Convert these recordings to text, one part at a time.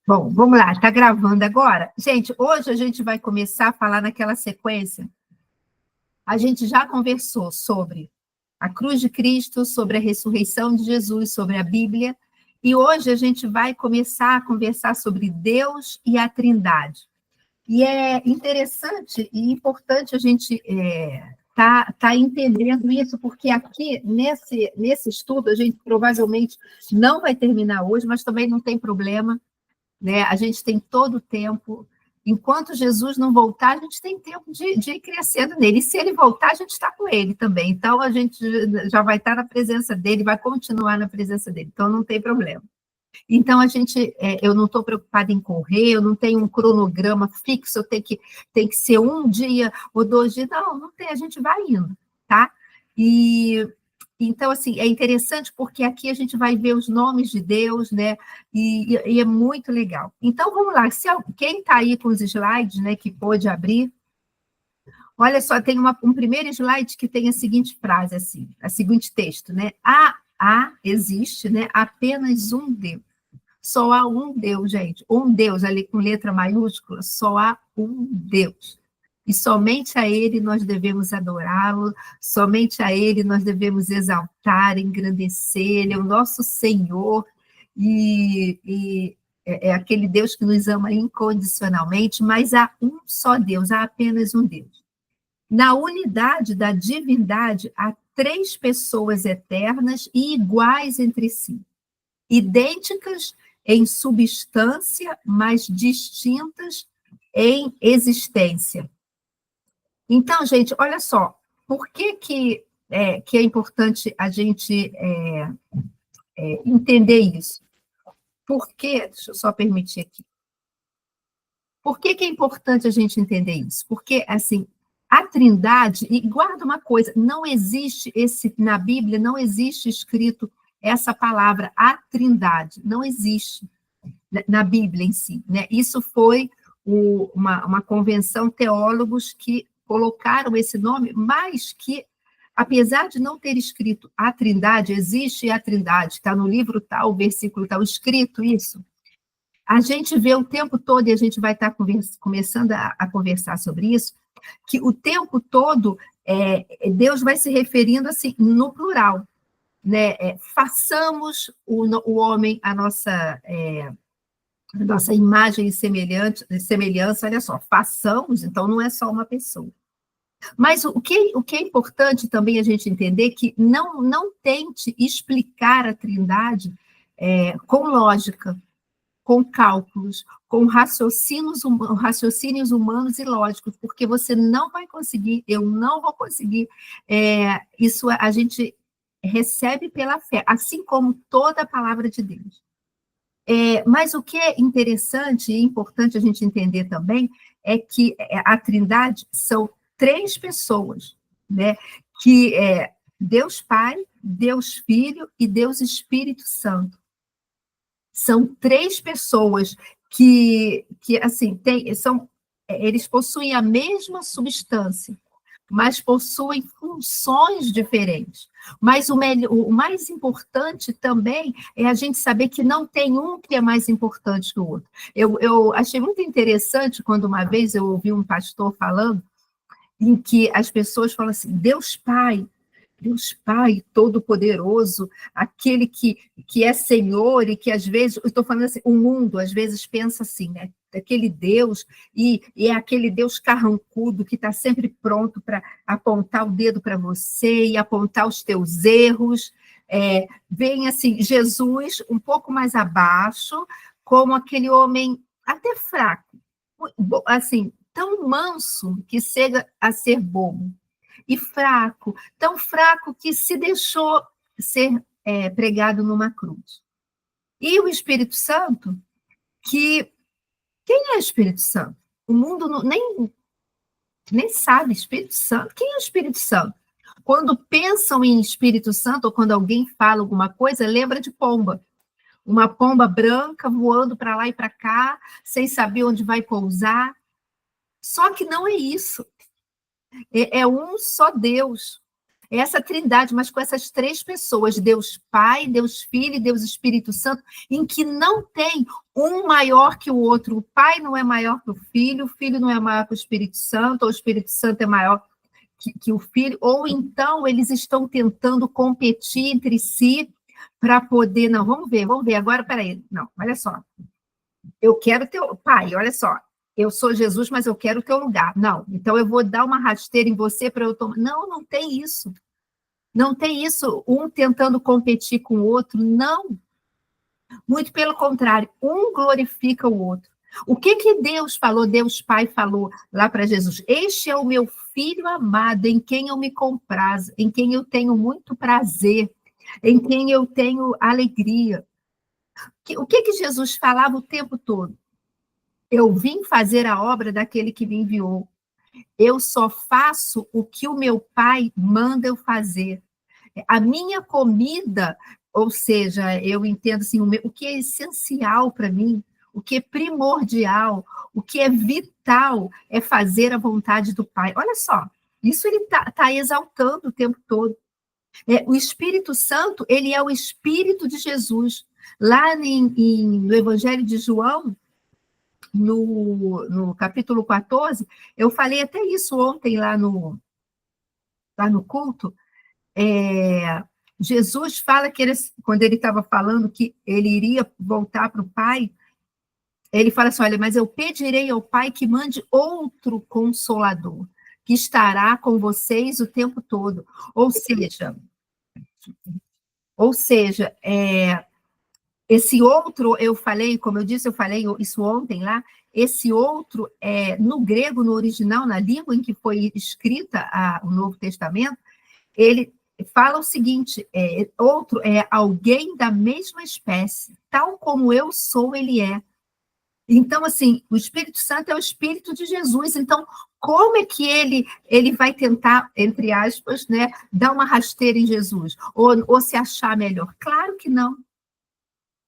Bom, vamos lá, está gravando agora? Gente, hoje a gente vai começar a falar naquela sequência. A gente já conversou sobre a cruz de Cristo, sobre a ressurreição de Jesus, sobre a Bíblia, e hoje a gente vai começar a conversar sobre Deus e a Trindade. E é interessante e importante a gente tá entendendo isso, porque aqui, nesse estudo, a gente provavelmente não vai terminar hoje, mas também não tem problema, né? A gente tem todo o tempo. Enquanto Jesus não voltar, a gente tem tempo de ir crescendo nele. E se ele voltar, a gente está com ele também. Então, a gente já vai estar na presença dele, vai continuar na presença dele. Então, não tem problema. Então, eu não estou preocupada em correr, eu não tenho um cronograma fixo, tem que ser um dia ou 2 dias. Não tem, a gente vai indo, tá? Então, assim, é interessante porque aqui a gente vai ver os nomes de Deus, né? E é muito legal. Então, vamos lá. Quem está aí com os slides, né, que pôde abrir, olha só, tem um primeiro slide que tem a seguinte frase, assim, a seguinte texto, né? Existe, né? Apenas um Deus. Só há um Deus, gente. Um Deus, ali com letra maiúscula, só há um Deus. E somente a Ele nós devemos adorá-lo, somente a Ele nós devemos exaltar, engrandecer, Ele é o nosso Senhor, e é aquele Deus que nos ama incondicionalmente, mas há um só Deus, há apenas um Deus. Na unidade da divindade, há 3 pessoas eternas e iguais entre si, idênticas em substância, mas distintas em existência. Então, gente, olha só, por que é importante a gente entender isso? Deixa eu só permitir aqui. Por que é importante a gente entender isso? Porque, assim, a Trindade, e guarda uma coisa, não existe na Bíblia, não existe escrito essa palavra, a Trindade, não existe na Bíblia em si, né? Isso foi uma convenção, teólogos que colocaram esse nome, mas que, apesar de não ter escrito a Trindade, existe a Trindade, está no livro tal, versículo tal, escrito isso, a gente vê o tempo todo, e a gente vai estar começando a conversar sobre isso, que o tempo todo Deus vai se referindo assim, no plural, né? Façamos o homem a nossa imagem e semelhança, olha só, façamos, então não é só uma pessoa. Mas o que é importante também a gente entender que não tente explicar a Trindade com lógica, com cálculos, com raciocínios humanos e lógicos, porque você não vai conseguir, eu não vou conseguir. Isso a gente recebe pela fé, assim como toda a palavra de Deus. Mas o que é interessante e importante a gente entender também é que a Trindade são 3 pessoas, né? Que é Deus Pai, Deus Filho e Deus Espírito Santo. São 3 pessoas que assim, eles possuem a mesma substância, mas possuem funções diferentes. Mas o mais importante também é a gente saber que não tem um que é mais importante que o outro. Eu achei muito interessante quando uma vez eu ouvi um pastor falando em que as pessoas falam assim, Deus Pai Todo-Poderoso, aquele que é Senhor e que às vezes, eu estou falando assim, o mundo às vezes pensa assim, né? Aquele Deus, e é aquele Deus carrancudo que está sempre pronto para apontar o dedo para você e apontar os teus erros. Vem assim, Jesus um pouco mais abaixo, como aquele homem até fraco, assim, tão manso que chega a ser bobo. E fraco, tão fraco que se deixou ser pregado numa cruz. E o Espírito Santo, quem é o Espírito Santo? O mundo nem sabe Espírito Santo. Quem é o Espírito Santo? Quando pensam em Espírito Santo, ou quando alguém fala alguma coisa, lembra de pomba. Uma pomba branca voando para lá e para cá, sem saber onde vai pousar. Só que não é isso. É um só Deus. É essa trindade, mas com essas três pessoas, Deus Pai, Deus Filho e Deus Espírito Santo, em que não tem um maior que o outro. O Pai não é maior que o Filho não é maior que o Espírito Santo, ou o Espírito Santo é maior que o Filho, ou então eles estão tentando competir entre si para poder... Não, vamos ver, agora, peraí. Não, olha só. Eu quero teu... Pai, olha só. Eu sou Jesus, mas eu quero o teu lugar. Não, então eu vou dar uma rasteira em você para eu tomar... Não, não tem isso. Não tem isso, um tentando competir com o outro, não. Muito pelo contrário, um glorifica o outro. O que Deus falou, Deus Pai falou lá para Jesus? Este é o meu filho amado, em quem eu me comprazo, em quem eu tenho muito prazer, em quem eu tenho alegria. O que Jesus falava o tempo todo? Eu vim fazer a obra daquele que me enviou. Eu só faço o que o meu Pai manda eu fazer. A minha comida, ou seja, eu entendo assim, o que é essencial para mim, o que é primordial, o que é vital é fazer a vontade do Pai. Olha só, isso ele tá exaltando o tempo todo. O Espírito Santo, ele é o Espírito de Jesus. Lá no Evangelho de João, no capítulo 14, eu falei até isso ontem lá no culto. Jesus fala que quando ele estava falando que ele iria voltar para o Pai, ele fala assim, olha, mas eu pedirei ao Pai que mande outro Consolador, que estará com vocês o tempo todo. Ou seja, esse outro, eu falei, como eu disse, eu falei isso ontem lá, esse outro, no grego, no original, na língua em que foi escrita o Novo Testamento, ele fala o seguinte, outro é alguém da mesma espécie, tal como eu sou, ele é. Então, assim, o Espírito Santo é o Espírito de Jesus, então, como é que ele vai tentar, entre aspas, né, dar uma rasteira em Jesus, ou se achar melhor? Claro que não.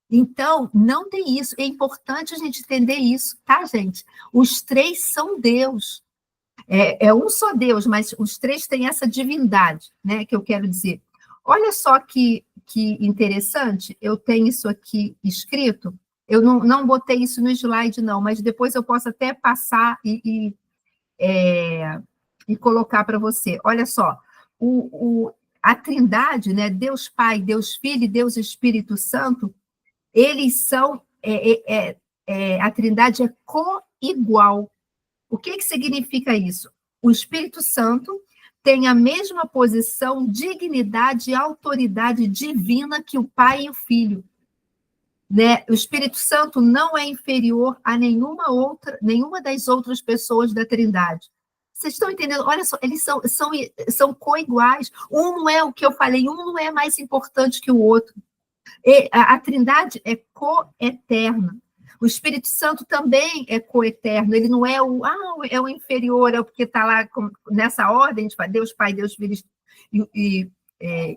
Então, não tem isso, é importante a gente entender isso, tá, gente? Os três são Deus. É um só Deus, mas os três têm essa divindade, né, que eu quero dizer. Olha só que interessante, eu tenho isso aqui escrito, eu não botei isso no slide, não, mas depois eu posso até passar e colocar para você. Olha só, a Trindade, né, Deus Pai, Deus Filho e Deus Espírito Santo, eles são, a Trindade é co-igual. O que significa isso? O Espírito Santo tem a mesma posição, dignidade e autoridade divina que o Pai e o Filho. Né? O Espírito Santo não é inferior a nenhuma das outras pessoas da Trindade. Vocês estão entendendo? Olha só, eles são coiguais. Um não é o que eu falei, um não é mais importante que o outro. A Trindade é coeterna. O Espírito Santo também é coeterno, ele não é o inferior, é o que está lá nessa ordem, tipo, Deus Pai, Deus Filho e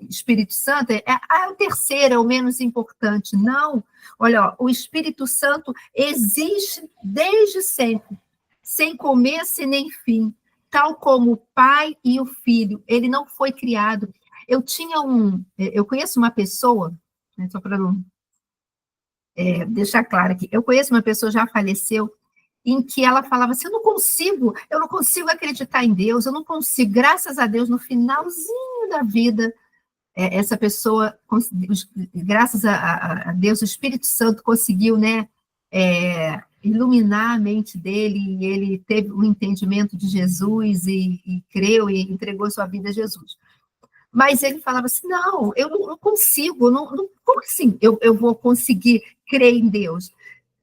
Espírito Santo, o terceiro, é o menos importante. Não, olha, ó, o Espírito Santo existe desde sempre, sem começo e nem fim, tal como o Pai e o Filho, ele não foi criado. Eu conheço uma pessoa, né, só para não deixar claro aqui, eu conheço uma pessoa, já faleceu, em que ela falava assim, eu não consigo acreditar em Deus, eu não consigo, graças a Deus, no finalzinho da vida, essa pessoa, graças a Deus, o Espírito Santo conseguiu, né, iluminar a mente dele, e ele teve um entendimento de Jesus, e creu, e entregou sua vida a Jesus. Mas ele falava assim, não, eu não consigo, como assim eu vou conseguir crer em Deus?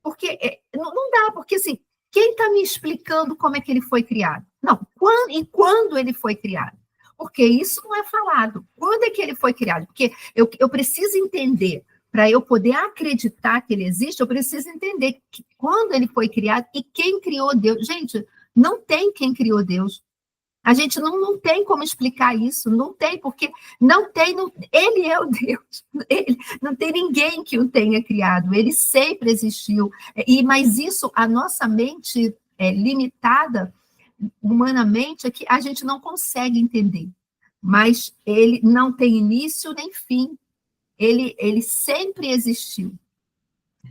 Porque não dá, porque assim, quem está me explicando como é que ele foi criado? Não, quando ele foi criado? Porque isso não é falado. Quando é que ele foi criado? Porque eu preciso entender, para eu poder acreditar que ele existe, eu preciso entender quando ele foi criado e quem criou Deus. Gente, não tem quem criou Deus. A gente não tem como explicar isso, não tem, porque ele é o Deus, não tem ninguém que o tenha criado, ele sempre existiu, mas isso, a nossa mente limitada, humanamente, é que a gente não consegue entender, mas ele não tem início nem fim. Ele sempre existiu,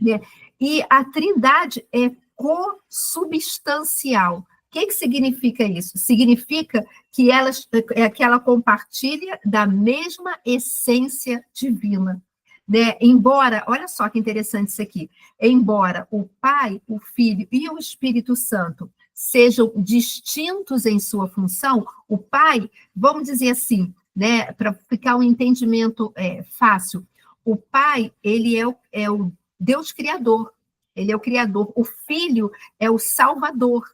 né? E a Trindade é consubstancial. O que significa isso? Significa que ela compartilha da mesma essência divina, né? Embora, olha só que interessante isso aqui, embora o Pai, o Filho e o Espírito Santo sejam distintos em sua função, o Pai, vamos dizer assim, né, para ficar um entendimento fácil, o Pai, ele é o Deus Criador, ele é o Criador, o Filho é o Salvador,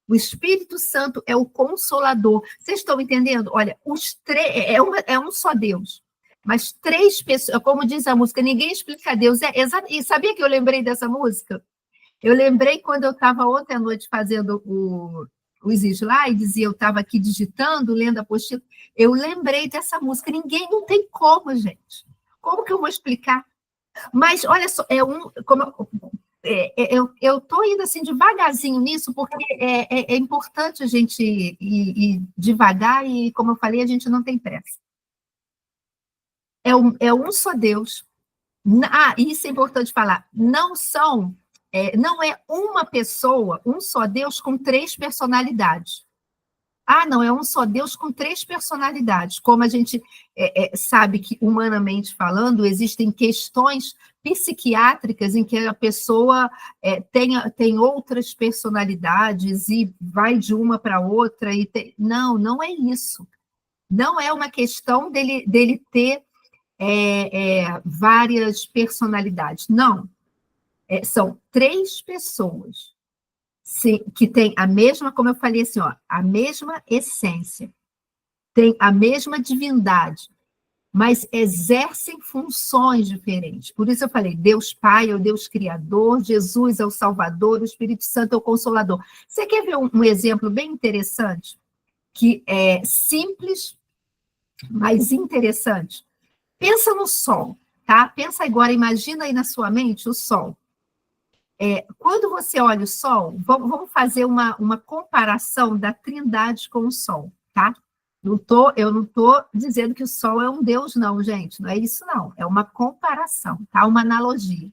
o Espírito Santo é o Consolador. Vocês estão entendendo? Olha, é um só Deus, mas três pessoas, como diz a música, ninguém explica Deus. E sabia que eu lembrei dessa música? Eu lembrei quando eu estava ontem à noite fazendo os slides, e eu estava aqui digitando, lendo a apostila, eu lembrei dessa música. Não tem como, gente. Como que eu vou explicar? Mas, olha só, eu estou indo assim devagarzinho nisso, porque é importante a gente ir devagar, e, como eu falei, a gente não tem pressa. É um só Deus. Isso é importante falar. Não é uma pessoa, um só Deus com três personalidades. Não, é um só Deus com três personalidades. Como a gente sabe que, humanamente falando, existem questões psiquiátricas em que a pessoa tem outras personalidades e vai de uma para outra. Não é isso. Não é uma questão dele ter várias personalidades. Não. São três pessoas. Sim, que tem a mesma, como eu falei assim, a mesma essência, tem a mesma divindade, mas exercem funções diferentes. Por isso eu falei, Deus Pai é o Deus Criador, Jesus é o Salvador, o Espírito Santo é o Consolador. Você quer ver um exemplo bem interessante, que é simples, mas interessante? Pensa no Sol, tá? Pensa agora, imagina aí na sua mente o Sol. Quando você olha o Sol, vamos fazer uma comparação da Trindade com o Sol, tá? Eu não estou dizendo que o Sol é um Deus, não, gente. Não é isso, não. É uma comparação, tá? Uma analogia.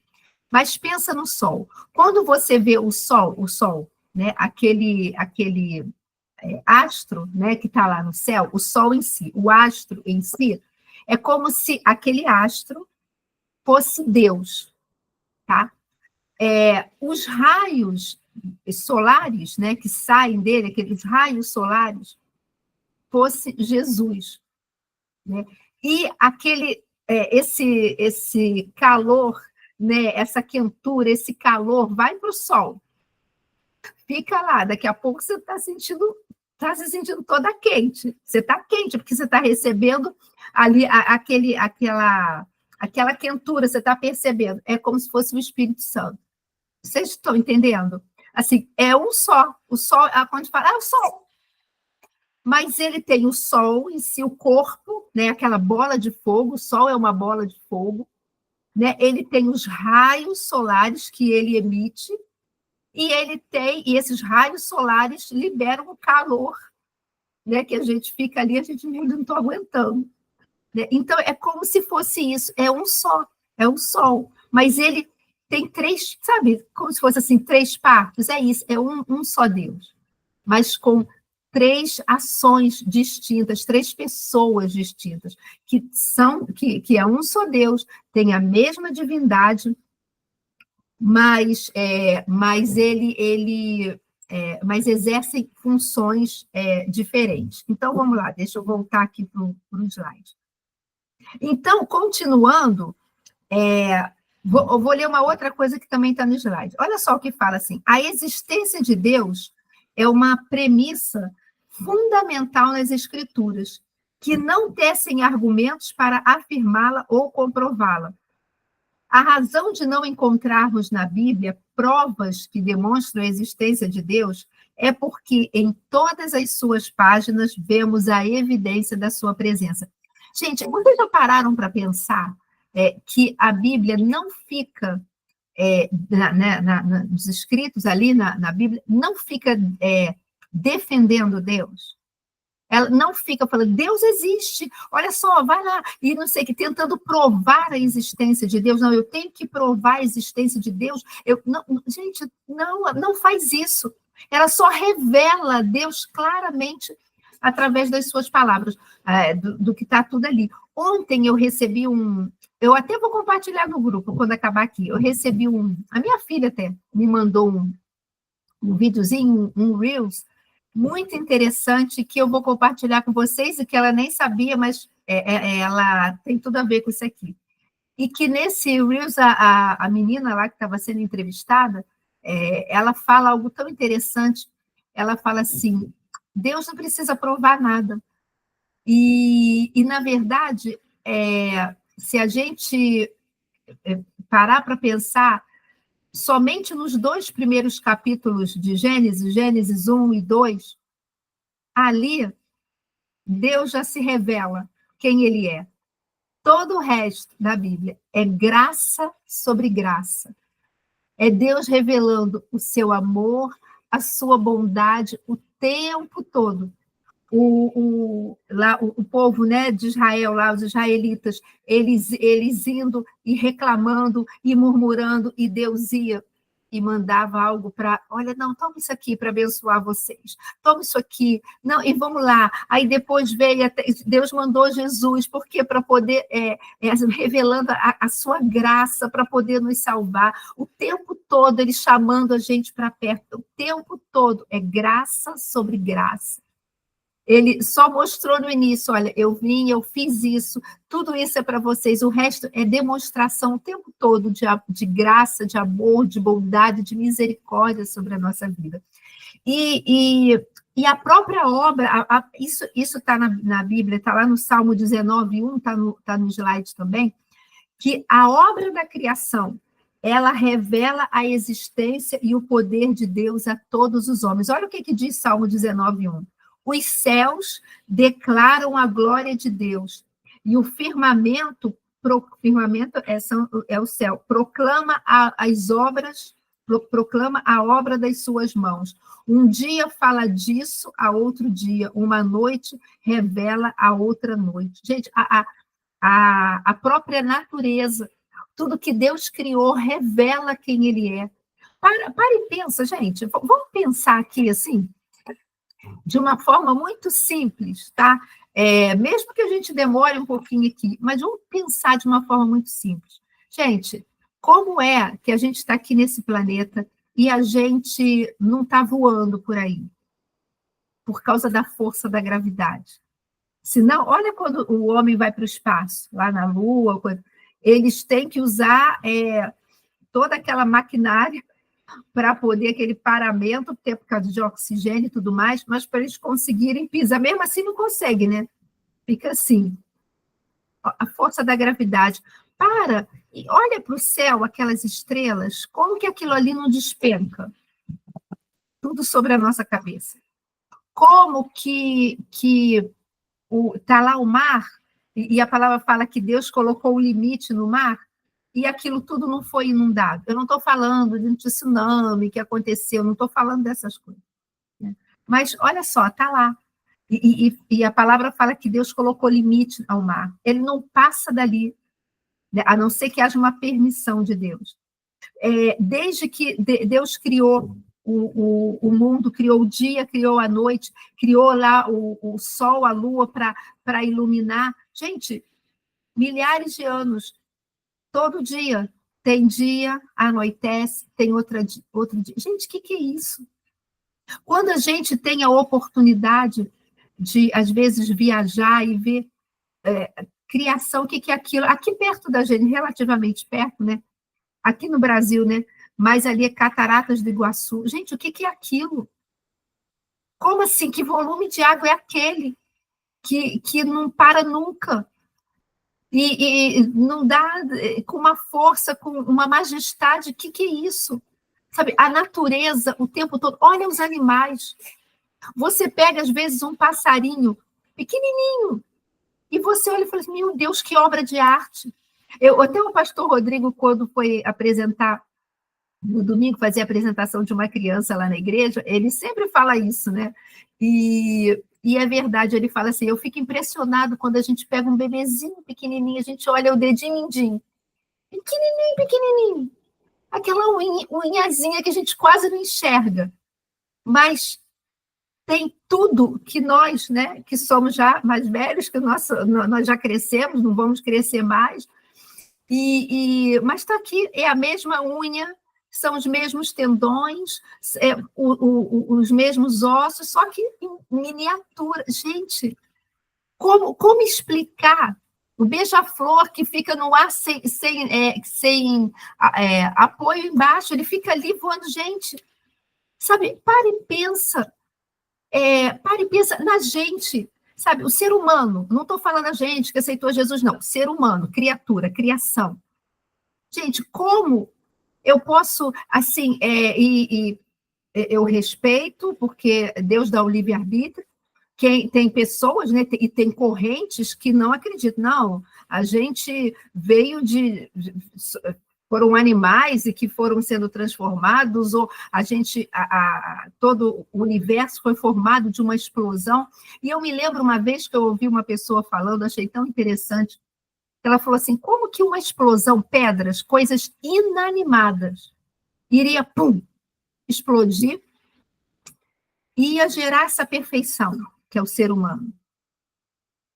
Mas pensa no Sol. Quando você vê o Sol, né? Aquele astro, né? Que está lá no céu, o Sol em si, o astro em si, é como se aquele astro fosse Deus, tá? Os raios solares, né, que saem dele, aqueles raios solares, fosse Jesus, né? E esse calor, né, essa quentura, esse calor, vai para o Sol, fica lá, daqui a pouco você está se sentindo toda quente. Você está quente, porque você está recebendo ali aquela quentura, você está percebendo. É como se fosse o Espírito Santo. Vocês estão entendendo? Assim, é um só. O Sol, quando a gente fala, o Sol. Mas ele tem o Sol em si, o corpo, né? Aquela bola de fogo, o Sol é uma bola de fogo, né? Ele tem os raios solares que ele emite, e esses raios solares liberam o calor, né? Que a gente fica ali, a gente não está aguentando. Né? Então, é como se fosse isso, é um Sol, mas ele tem três, sabe, como se fosse assim, três partes, é isso, é um só Deus, mas com três ações distintas, três pessoas distintas, que é um só Deus, tem a mesma divindade, mas mas exercem funções diferentes. Então, vamos lá, deixa eu voltar aqui para o slide. Então, continuando, eu vou ler uma outra coisa que também está no slide. Olha só o que fala assim: a existência de Deus é uma premissa fundamental nas Escrituras, que não tecem argumentos para afirmá-la ou comprová-la. A razão de não encontrarmos na Bíblia provas que demonstram a existência de Deus é porque em todas as suas páginas vemos a evidência da sua presença. Gente, vocês já pararam para pensar que a Bíblia não fica, nos escritos ali na Bíblia, não fica defendendo Deus? Ela não fica falando, Deus existe, olha só, vai lá, e não sei o que, tentando provar a existência de Deus. Não, eu tenho que provar a existência de Deus. Gente, não faz isso. Ela só revela Deus claramente através das suas palavras, do que está tudo ali. Ontem eu recebi eu até vou compartilhar no grupo quando acabar aqui. Eu recebi a minha filha até me mandou um videozinho, um Reels, muito interessante, que eu vou compartilhar com vocês, e que ela nem sabia, mas ela tem tudo a ver com isso aqui. E que nesse Reels, a menina lá que estava sendo entrevistada, ela fala algo tão interessante. Ela fala assim, Deus não precisa provar nada. E na verdade, se a gente parar para pensar, somente nos 2 primeiros capítulos de Gênesis, Gênesis 1 e 2, ali, Deus já se revela quem ele é. Todo o resto da Bíblia é graça sobre graça. É Deus revelando o seu amor, a sua bondade o tempo todo. O povo, né, de Israel, lá, os israelitas, eles indo e reclamando e murmurando, e Deus ia e mandava algo para, olha, não, toma isso aqui para abençoar vocês, toma isso aqui, não, e vamos lá. Aí depois veio, Deus mandou Jesus, porque para poder, revelando a sua graça, para poder nos salvar, o tempo todo ele chamando a gente para perto, o tempo todo é graça sobre graça. Ele só mostrou no início, olha, eu vim, eu fiz isso, tudo isso é para vocês, o resto é demonstração o tempo todo de graça, de amor, de bondade, de misericórdia sobre a nossa vida. E a própria obra, isso está na Bíblia, está lá no Salmo 19:1, está no slide também, que a obra da criação, ela revela a existência e o poder de Deus a todos os homens. Olha o que diz Salmo 19:1. Os céus declaram a glória de Deus, e o firmamento é o céu, proclama a obra das suas mãos. Um dia fala disso a outro dia, uma noite revela a outra noite. Gente, a própria natureza, tudo que Deus criou revela quem ele é. Para e pensa, gente, vamos pensar aqui assim, de uma forma muito simples, tá? Mesmo que a gente demore um pouquinho aqui, mas vamos pensar de uma forma muito simples. Gente, como é que a gente está aqui nesse planeta e a gente não está voando por aí? Por causa da força da gravidade. Senão, olha quando o homem vai para o espaço, lá na Lua, eles têm que usar toda aquela maquinária para poder aquele paramento, ter por causa de oxigênio e tudo mais, mas para eles conseguirem pisar. Mesmo assim, não consegue, né? Fica assim. A força da gravidade. Para e olha para o céu, aquelas estrelas, como que aquilo ali não despenca? Tudo sobre a nossa cabeça. Como que está lá o mar, e a palavra fala que Deus colocou o limite no mar, e aquilo tudo não foi inundado. Eu não estou falando de um tsunami que aconteceu, não estou falando dessas coisas. Né? Mas, olha só, está lá. E a palavra fala que Deus colocou limite ao mar. Ele não passa dali, né? A não ser que haja uma permissão de Deus. Desde que Deus criou o mundo, criou o dia, criou a noite, criou lá o sol, a lua para iluminar. Gente, milhares de anos, todo dia. Tem dia, anoitece, tem outro dia. Gente, o que é isso? Quando a gente tem a oportunidade de, às vezes, viajar e ver criação, o que é aquilo? Aqui perto da gente, relativamente perto, né? Aqui no Brasil, né? Mas ali é Cataratas do Iguaçu. Gente, o que é aquilo? Como assim? Que volume de água é aquele? Que não para nunca. E não dá com uma força, com uma majestade. O que é isso? Sabe, a natureza o tempo todo. Olha os animais. Você pega, às vezes, um passarinho pequenininho e você olha e fala assim, meu Deus, que obra de arte. Até o pastor Rodrigo, quando foi apresentar, no domingo, fazer a apresentação de uma criança lá na igreja, ele sempre fala isso, né? E E é verdade, ele fala assim, eu fico impressionado quando a gente pega um bebezinho pequenininho, a gente olha o dedinho mindinho, pequenininho, pequenininho, aquela unhazinha que a gente quase não enxerga, mas tem tudo que nós, né, que somos já mais velhos, que nós já crescemos, não vamos crescer mais, mas está aqui, é a mesma unha, são os mesmos tendões, os mesmos ossos, só que em miniatura. Gente, como explicar o beija-flor que fica no ar sem apoio embaixo, ele fica ali voando, gente, sabe? Para e pensa na gente, sabe? O ser humano, não estou falando a gente que aceitou Jesus, não, ser humano, criatura, criação. Gente, como eu posso, assim, eu respeito, porque Deus dá o livre-arbítrio, tem pessoas, né, e tem correntes que não acreditam. Não, a gente veio foram animais e que foram sendo transformados, ou todo o universo foi formado de uma explosão. E eu me lembro uma vez que eu ouvi uma pessoa falando, achei tão interessante, ela falou assim, como que uma explosão, pedras, coisas inanimadas, iria, pum, explodir, e ia gerar essa perfeição, que é o ser humano.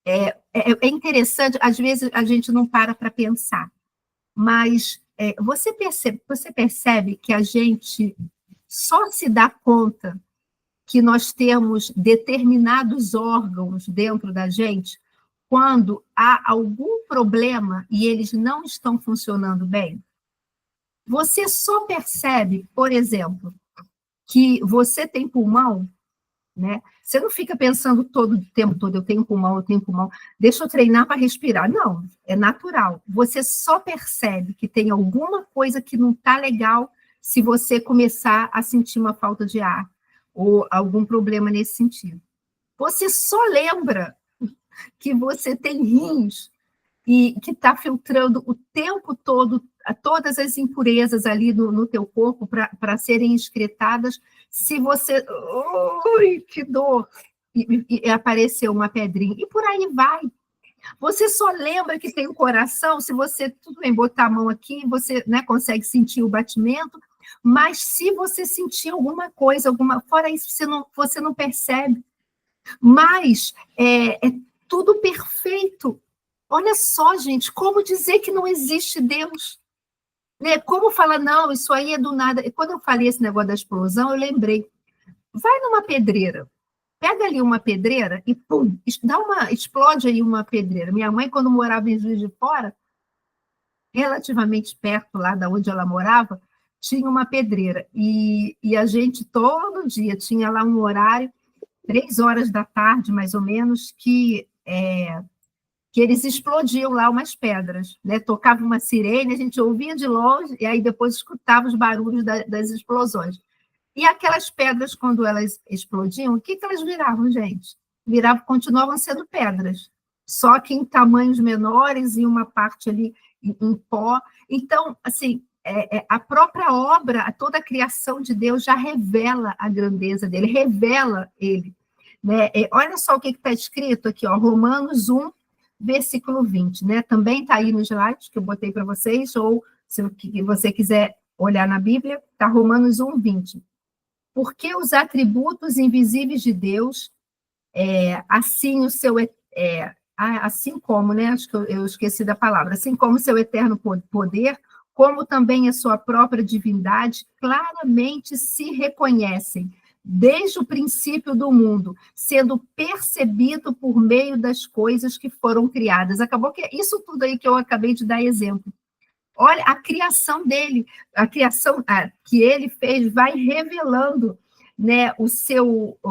É interessante, às vezes a gente não para pensar, mas você percebe que a gente só se dá conta que nós temos determinados órgãos dentro da gente quando há algum problema e eles não estão funcionando bem? Você só percebe, por exemplo, que você tem pulmão, né? Você não fica pensando o tempo todo, eu tenho pulmão, deixa eu treinar para respirar. Não, é natural. Você só percebe que tem alguma coisa que não está legal se você começar a sentir uma falta de ar ou algum problema nesse sentido. Você só lembra que você tem rins e que está filtrando o tempo todo todas as impurezas ali no teu corpo para serem excretadas, se você... Ui, que dor! E apareceu uma pedrinha. E por aí vai. Você só lembra que tem um coração, se você, tudo bem, botar a mão aqui, você, né, consegue sentir o batimento, mas se você sentir alguma coisa, fora isso, você não percebe. Mas é tudo perfeito. Olha só, gente, como dizer que não existe Deus? Né? Como falar, não, isso aí é do nada. E quando eu falei esse negócio da explosão, eu lembrei. Vai numa pedreira, pega ali uma pedreira e, pum, explode aí uma pedreira. Minha mãe, quando morava em Juiz de Fora, relativamente perto lá da onde ela morava, tinha uma pedreira. E a gente, todo dia, tinha lá um horário, 3 horas da tarde, mais ou menos, que eles explodiam lá umas pedras, né? Tocava uma sirene, a gente ouvia de longe, e aí depois escutava os barulhos das explosões. E aquelas pedras, quando elas explodiam, o que elas viravam, gente? Continuavam sendo pedras, só que em tamanhos menores, e uma parte ali em pó. Então, assim, a própria obra, toda a criação de Deus já revela a grandeza dele, revela ele. Né? Olha só o que está escrito aqui, ó, Romanos 1, versículo 20, né? Também está aí no slide que eu botei para vocês, ou se você quiser olhar na Bíblia, está Romanos 1, 20. Porque os atributos invisíveis de Deus, assim como, né? Acho que eu esqueci da palavra, assim como o seu eterno poder, como também a sua própria divindade, claramente se reconhecem desde o princípio do mundo, sendo percebido por meio das coisas que foram criadas. Acabou que isso tudo aí que eu acabei de dar exemplo. Olha, a criação dele, a criação que ele fez vai revelando, né,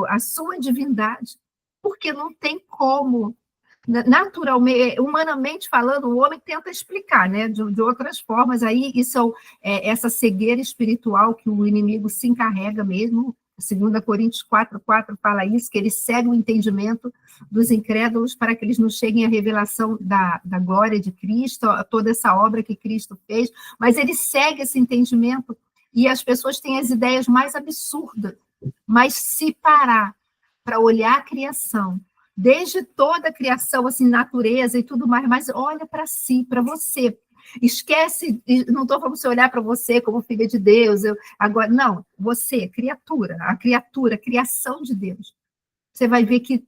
a sua divindade, porque não tem como, naturalmente, humanamente falando, o homem tenta explicar, né, de outras formas, aí isso essa cegueira espiritual que o inimigo se encarrega mesmo. 2 Coríntios 4:4 fala isso, que ele cega o entendimento dos incrédulos para que eles não cheguem à revelação da glória de Cristo, toda essa obra que Cristo fez, mas ele segue esse entendimento e as pessoas têm as ideias mais absurdas, mas se parar para olhar a criação, desde toda a criação, assim, natureza e tudo mais, mas olha para si, para você. Esquece, não estou falando você olhar para você como filha de Deus, agora, não, você, criatura, a criação de Deus. Você vai ver que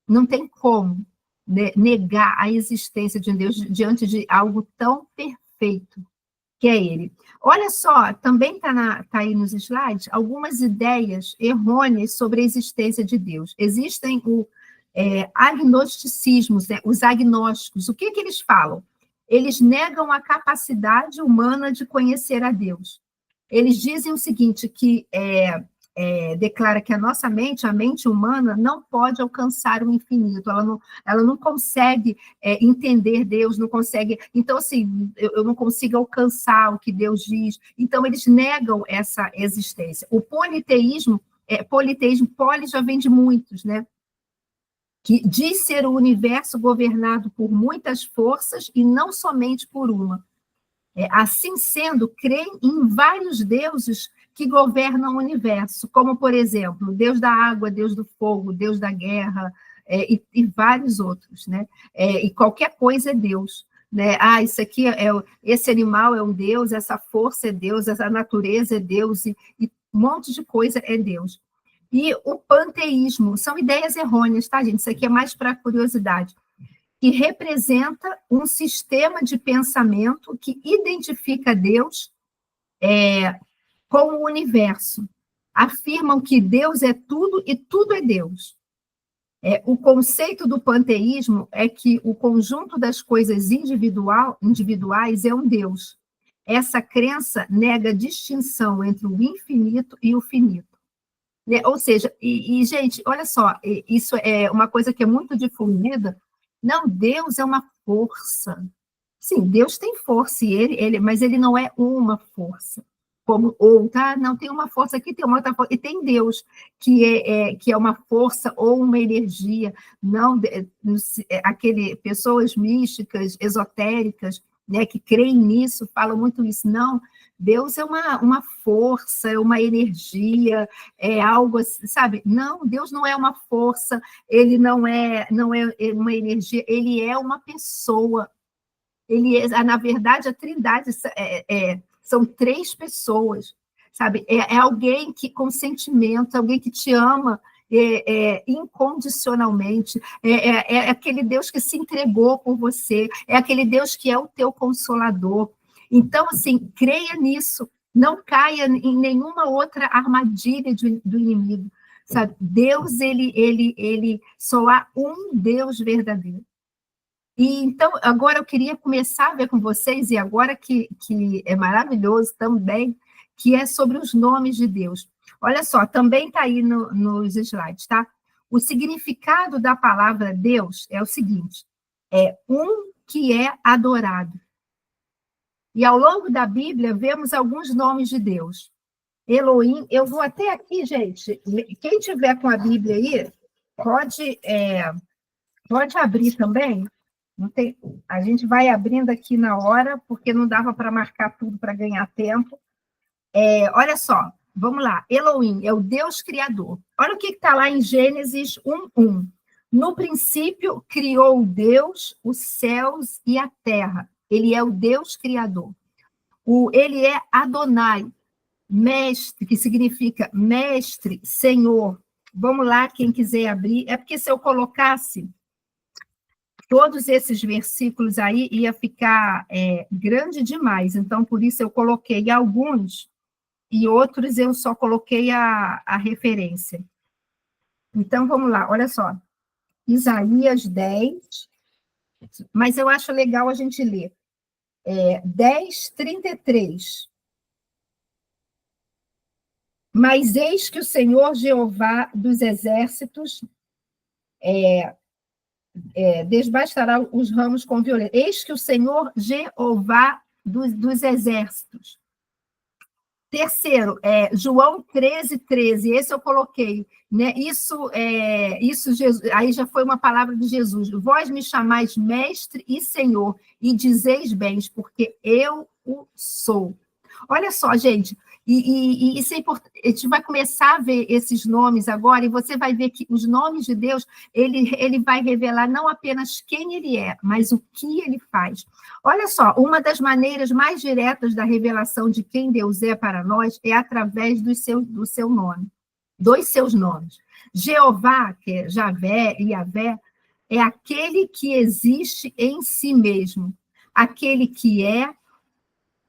não tem como, né, negar a existência de Deus diante de algo tão perfeito que é Ele. Olha só, também está aí nos slides algumas ideias errôneas sobre a existência de Deus. Existem agnosticismos, né, os agnósticos. O que eles falam? Eles negam a capacidade humana de conhecer a Deus. Eles dizem o seguinte, que declara que a nossa mente, a mente humana, não pode alcançar o infinito, ela não consegue entender Deus, não consegue... Então, assim, eu não consigo alcançar o que Deus diz. Então, eles negam essa existência. O politeísmo, poli já vem de muitos, né? Que diz ser o universo governado por muitas forças e não somente por uma. Assim sendo, creem em vários deuses que governam o universo, como, por exemplo, Deus da água, Deus do fogo, Deus da guerra, e vários outros, né? E qualquer coisa é Deus, né? Isso aqui esse animal é um Deus, essa força é Deus, essa natureza é Deus, e um monte de coisa é Deus. E o panteísmo, são ideias errôneas, tá, gente? Isso aqui é mais para curiosidade, que representa um sistema de pensamento que identifica Deus com o universo. Afirmam que Deus é tudo e tudo é Deus. O conceito do panteísmo é que o conjunto das coisas individuais é um Deus. Essa crença nega a distinção entre o infinito e o finito. Ou seja, gente, olha só, isso é uma coisa que é muito difundida. Não, Deus é uma força. Sim, Deus tem força, mas ele não é uma força. Como outra, não, tem uma força aqui, tem uma outra força, e tem Deus, que é uma força ou uma energia, não pessoas místicas, esotéricas, né, que creem nisso, falam muito isso. Não, Deus é uma força, é uma energia, é algo, sabe? Não, Deus não é uma força, ele não é uma energia, ele é uma pessoa. Na verdade, a Trindade são 3 pessoas, sabe? É alguém que, com sentimento, alguém que te ama incondicionalmente, é aquele Deus que se entregou por você, é aquele Deus que é o teu consolador. Então, assim, creia nisso, não caia em nenhuma outra armadilha do inimigo, sabe? Deus, ele só há um Deus verdadeiro. E então, agora eu queria começar a ver com vocês, e agora que é maravilhoso também, que é sobre os nomes de Deus. Olha só, também está aí nos slides, tá? O significado da palavra Deus é o seguinte: é um que é adorado. E ao longo da Bíblia, vemos alguns nomes de Deus. Elohim, eu vou até aqui, gente, quem tiver com a Bíblia aí, pode abrir também. Não tem, a gente vai abrindo aqui na hora, porque não dava para marcar tudo para ganhar tempo. Olha só, vamos lá. Elohim é o Deus Criador. Olha o que está lá em Gênesis 1:1. No princípio, criou Deus os céus e a terra. Ele é o Deus Criador. Ele é Adonai, mestre, que significa mestre, Senhor. Vamos lá, quem quiser abrir. É porque se eu colocasse todos esses versículos aí, ia ficar grande demais. Então, por isso eu coloquei alguns, e outros eu só coloquei a referência. Então, vamos lá, olha só. Isaías 10, mas eu acho legal a gente ler. 10:33. Mas eis que o Senhor Jeová dos exércitos desbastará os ramos com violência. Eis que o Senhor Jeová dos exércitos. Terceiro, João 13:13. Esse eu coloquei, né? Isso Jesus, aí já foi uma palavra de Jesus. Vós me chamais mestre e Senhor, e dizeis bens, porque eu o sou. Olha só, gente, E isso é importante. A gente vai começar a ver esses nomes agora, e você vai ver que os nomes de Deus, ele vai revelar não apenas quem ele é, mas o que ele faz. Olha só, uma das maneiras mais diretas da revelação de quem Deus é para nós é através do seu nome, dos seus nomes. Jeová, que é Javé e Yavé, é aquele que existe em si mesmo, aquele que é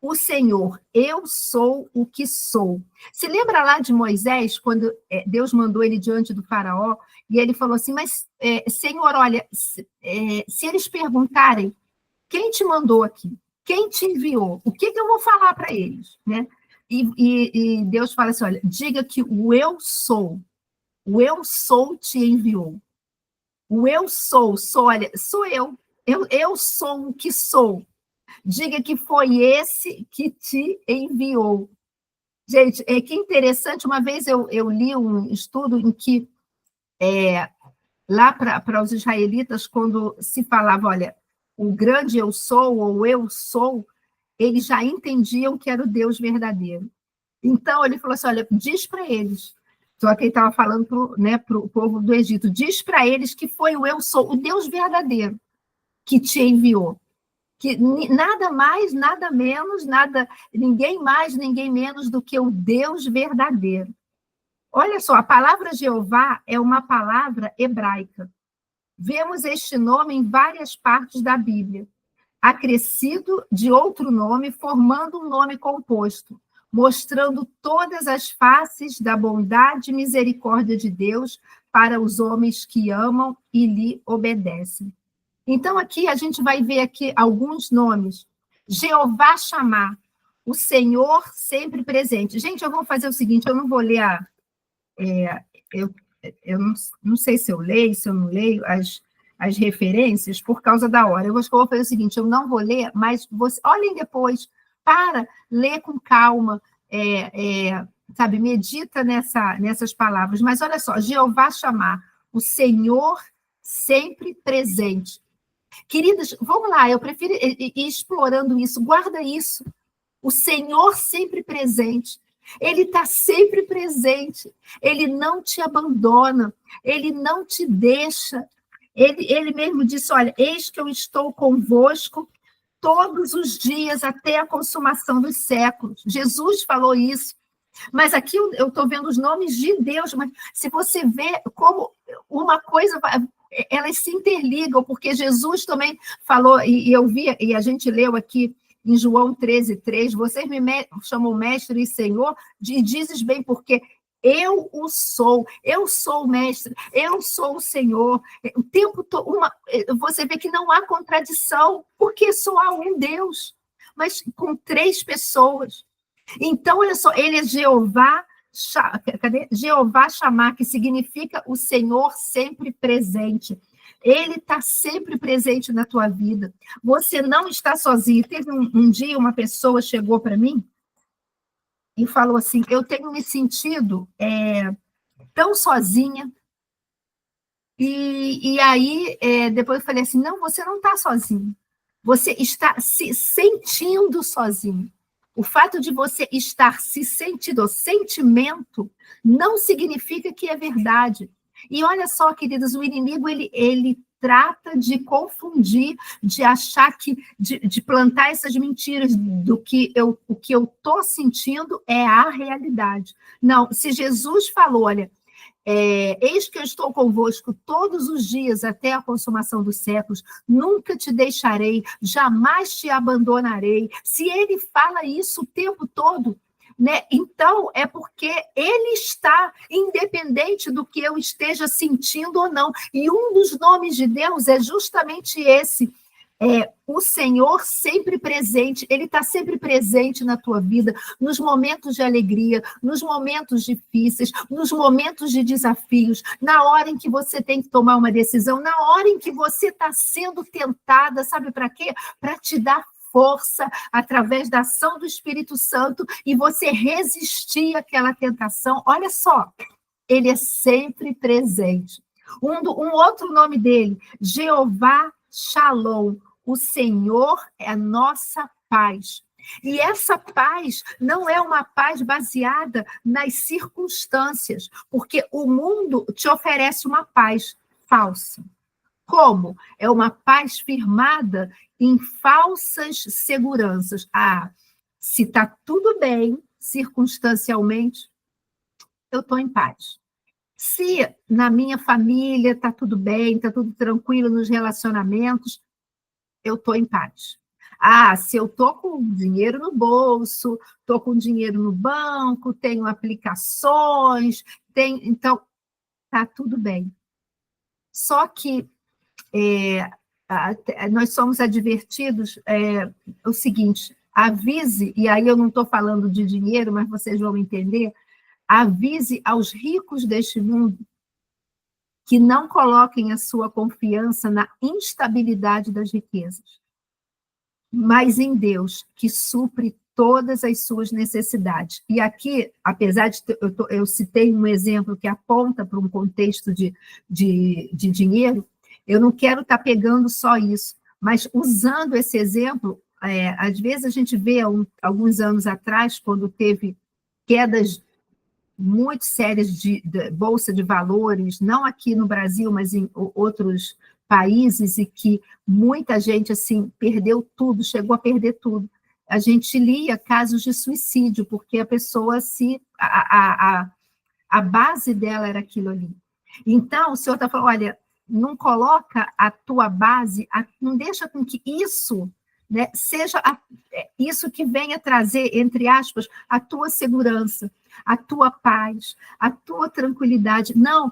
o Senhor, eu sou o que sou. Se lembra lá de Moisés, quando Deus mandou ele diante do faraó, e ele falou assim, mas, Senhor, olha, se eles perguntarem, quem te mandou aqui? Quem te enviou? O que eu vou falar para eles? Né? E Deus fala assim, olha, diga que o eu sou te enviou. O eu sou, olha, sou eu sou o que sou. Diga que foi esse que te enviou. Gente, que interessante, uma vez eu li um estudo em que, lá para os israelitas, quando se falava, olha, o grande eu sou, ou eu sou, eles já entendiam que era o Deus verdadeiro. Então, ele falou assim, olha, diz para eles, só que ele estava falando para o povo do Egito, diz para eles que foi o eu sou, o Deus verdadeiro, que te enviou. Que nada mais, nada menos, ninguém mais, ninguém menos do que o Deus verdadeiro. Olha só, a palavra Jeová é uma palavra hebraica. Vemos este nome em várias partes da Bíblia, acrescido de outro nome, formando um nome composto, mostrando todas as faces da bondade e misericórdia de Deus para os homens que amam e lhe obedecem. Então, aqui a gente vai ver aqui alguns nomes. Jeová Chamar, o Senhor sempre presente. Gente, eu vou fazer o seguinte, eu não vou ler eu não sei se eu leio, se eu não leio as referências por causa da hora. Eu acho que eu vou fazer o seguinte, eu não vou ler, mas olhem depois, ler com calma, sabe, medita nessas palavras. Mas olha só, Jeová Chamar, o Senhor sempre presente. Queridas, vamos lá, eu prefiro ir explorando isso, guarda isso. O Senhor sempre presente, Ele está sempre presente, Ele não te abandona, Ele não te deixa. Ele mesmo disse, olha, eis que eu estou convosco todos os dias até a consumação dos séculos. Jesus falou isso. Mas aqui eu estou vendo os nomes de Deus, mas se você vê como uma coisa, elas se interligam, porque Jesus também falou, e eu vi, e a gente leu aqui em João 13:3, vocês me chamam mestre e senhor, e dizes bem, porque eu sou o mestre, eu sou o Senhor. O tempo todo, você vê que não há contradição, porque só há um Deus, mas com três pessoas. Então, olha só, ele é Jeová, Jeová Chamar, que significa o Senhor sempre presente. Ele está sempre presente na tua vida. Você não está sozinho. Teve um dia, uma pessoa chegou para mim e falou assim, eu tenho me sentido tão sozinha. E aí, depois eu falei assim, não, você não está sozinho. Você está se sentindo sozinho. O fato de você estar se sentindo, sentimento, não significa que é verdade. E olha só, queridas, o inimigo, ele trata de confundir, de achar que, de plantar essas mentiras do que o que eu estou sentindo é a realidade. Não, se Jesus falou, olha, eis que eu estou convosco todos os dias até a consumação dos séculos, nunca te deixarei, jamais te abandonarei. Se ele fala isso o tempo todo, né, então é porque ele está independente do que eu esteja sentindo ou não. E um dos nomes de Deus é justamente esse, o Senhor sempre presente. Ele está sempre presente na tua vida, nos momentos de alegria, nos momentos difíceis, nos momentos de desafios, na hora em que você tem que tomar uma decisão, na hora em que você está sendo tentada, sabe para quê? Para te dar força através da ação do Espírito Santo e você resistir àquela tentação. Olha só, ele é sempre presente. Um outro nome dele, Jeová Shalom, o Senhor é a nossa paz. E essa paz não é uma paz baseada nas circunstâncias, porque o mundo te oferece uma paz falsa. Como? É uma paz firmada em falsas seguranças. Se está tudo bem, circunstancialmente, eu estou em paz. Se na minha família está tudo bem, está tudo tranquilo nos relacionamentos, eu estou em paz. Se eu estou com dinheiro no bolso, estou com dinheiro no banco, tenho aplicações, então está tudo bem. Só que nós somos advertidos o seguinte: avise, e aí eu não estou falando de dinheiro, mas vocês vão entender, avise aos ricos deste mundo que não coloquem a sua confiança na instabilidade das riquezas, mas em Deus, que supre todas as suas necessidades. E aqui, apesar de eu citei um exemplo que aponta para um contexto de dinheiro, eu não quero estar pegando só isso, mas usando esse exemplo, às vezes a gente vê, alguns anos atrás, quando teve quedas muito sérias de bolsa de valores, não aqui no Brasil, mas em outros países, e que muita gente assim perdeu tudo, chegou a perder tudo. A gente lia casos de suicídio, porque a pessoa a base dela era aquilo ali. Então, o senhor está falando, olha, não coloca a tua base, não deixa com que isso, né, seja isso que venha trazer, entre aspas, a tua segurança, a tua paz, a tua tranquilidade. Não,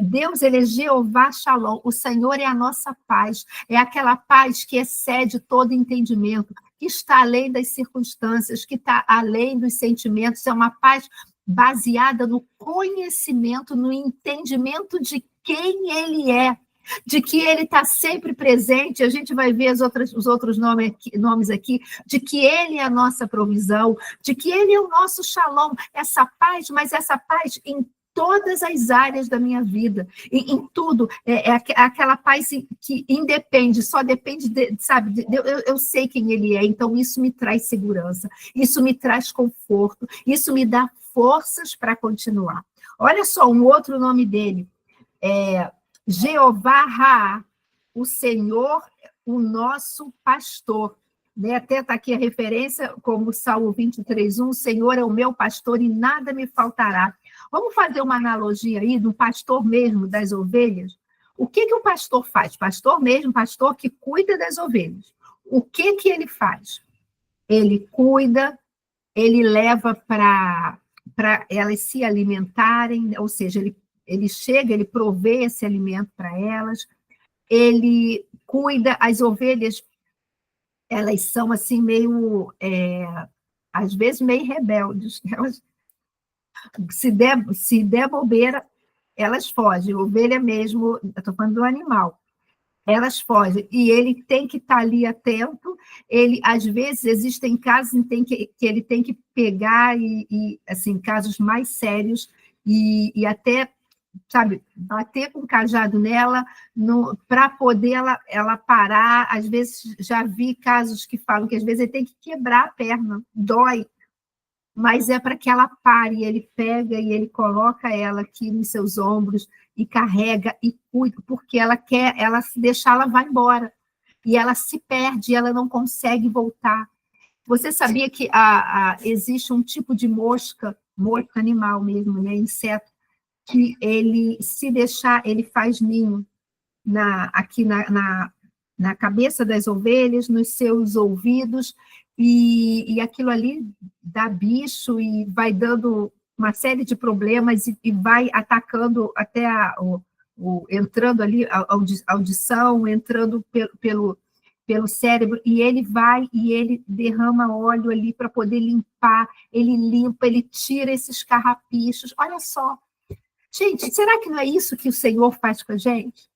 Deus, ele é Jeová Shalom, o Senhor é a nossa paz, é aquela paz que excede todo entendimento, que está além das circunstâncias, que está além dos sentimentos, é uma paz baseada no conhecimento, no entendimento de quem ele é, de que ele está sempre presente. A gente vai ver os outros nomes aqui, de que ele é a nossa provisão, de que ele é o nosso shalom, essa paz, mas essa paz em todas as áreas da minha vida, em tudo, aquela paz que independe, só depende, sabe, eu sei quem ele é, então isso me traz segurança, isso me traz conforto, isso me dá forças para continuar. Olha só, um outro nome dele, Jeová Ra, o Senhor, o nosso pastor. Né? Até está aqui a referência, como Salmo 23:1, o Senhor é o meu pastor e nada me faltará. Vamos fazer uma analogia aí do pastor mesmo das ovelhas? O que o pastor faz? Pastor mesmo, pastor que cuida das ovelhas. O que ele faz? Ele cuida, ele leva para elas se alimentarem, ou seja, ele chega, ele provê esse alimento para elas, ele cuida, as ovelhas, elas são assim meio, às vezes meio rebeldes, elas, se der bobeira, elas fogem, ovelha mesmo, eu estou falando do animal, elas fogem, e ele tem que estar ali atento, às vezes, existem casos em que ele tem que pegar, assim, casos mais sérios, e até, sabe, bater com o cajado nela, para poder ela parar. Às vezes, já vi casos que falam que às vezes ele tem que quebrar a perna, dói, mas é para que ela pare, ele pega e ele coloca ela aqui nos seus ombros e carrega e cuida, porque ela quer, se deixar, ela vai embora, e ela se perde, ela não consegue voltar. Você sabia que existe um tipo de mosca animal mesmo, né, inseto, que ele, se deixar, ele faz ninho aqui na cabeça das ovelhas, nos seus ouvidos, e aquilo ali dá bicho e vai dando uma série de problemas e vai atacando até entrando ali a audição, entrando pelo cérebro, e ele vai e ele derrama óleo ali para poder limpar, ele limpa, ele tira esses carrapichos. Olha só, gente, será que não é isso que o Senhor faz com a gente?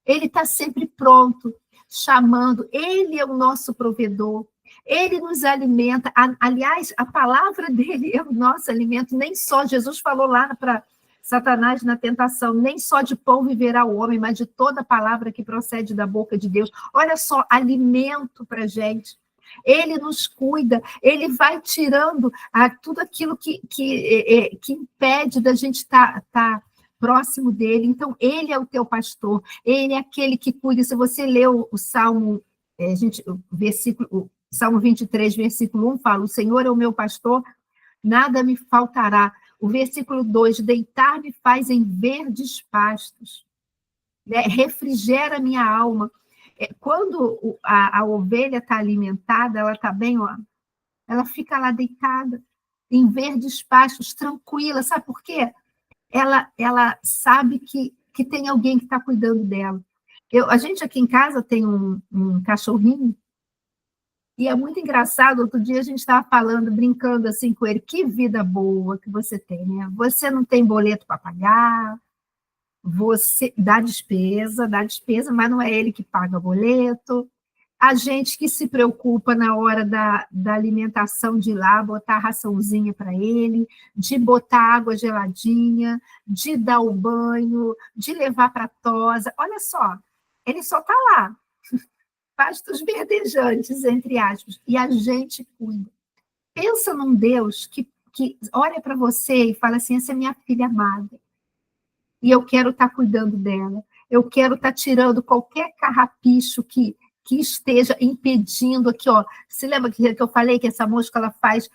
Ele está sempre pronto, chamando, ele é o nosso provedor, ele nos alimenta. Aliás, a palavra dele é o nosso alimento, nem só, Jesus falou lá para Satanás na tentação, nem só de pão viverá o homem, mas de toda palavra que procede da boca de Deus. Olha só, alimento para a gente. Ele nos cuida, ele vai tirando tudo aquilo que impede da gente estar próximo dele. Então, ele é o teu pastor, ele é aquele que cuida. Se você leu o Salmo, o Salmo 23, versículo 1, fala: o Senhor é o meu pastor, nada me faltará. O versículo 2, deitar-me faz em verdes pastos, né? Refrigera minha alma. Quando a ovelha está alimentada, ela está bem, ó, ela fica lá deitada, em verdes pastos, tranquila. Sabe por quê? Ela sabe que tem alguém que está cuidando dela. A gente aqui em casa tem um cachorrinho, e é muito engraçado. Outro dia a gente estava falando, brincando assim com ele: que vida boa que você tem, né? Você não tem boleto para pagar, você dá despesa, mas não é ele que paga boleto. A gente que se preocupa na hora da alimentação, de ir lá, botar a raçãozinha para ele, de botar água geladinha, de dar o banho, de levar para a tosa. Olha só, ele só está lá, pastos verdejantes, entre aspas, e a gente cuida. Pensa num Deus que olha para você e fala assim: essa é minha filha amada, e eu quero estar cuidando dela, eu quero estar tirando qualquer carrapicho que esteja impedindo aqui, ó. Se lembra que eu falei que essa mosca ela faz,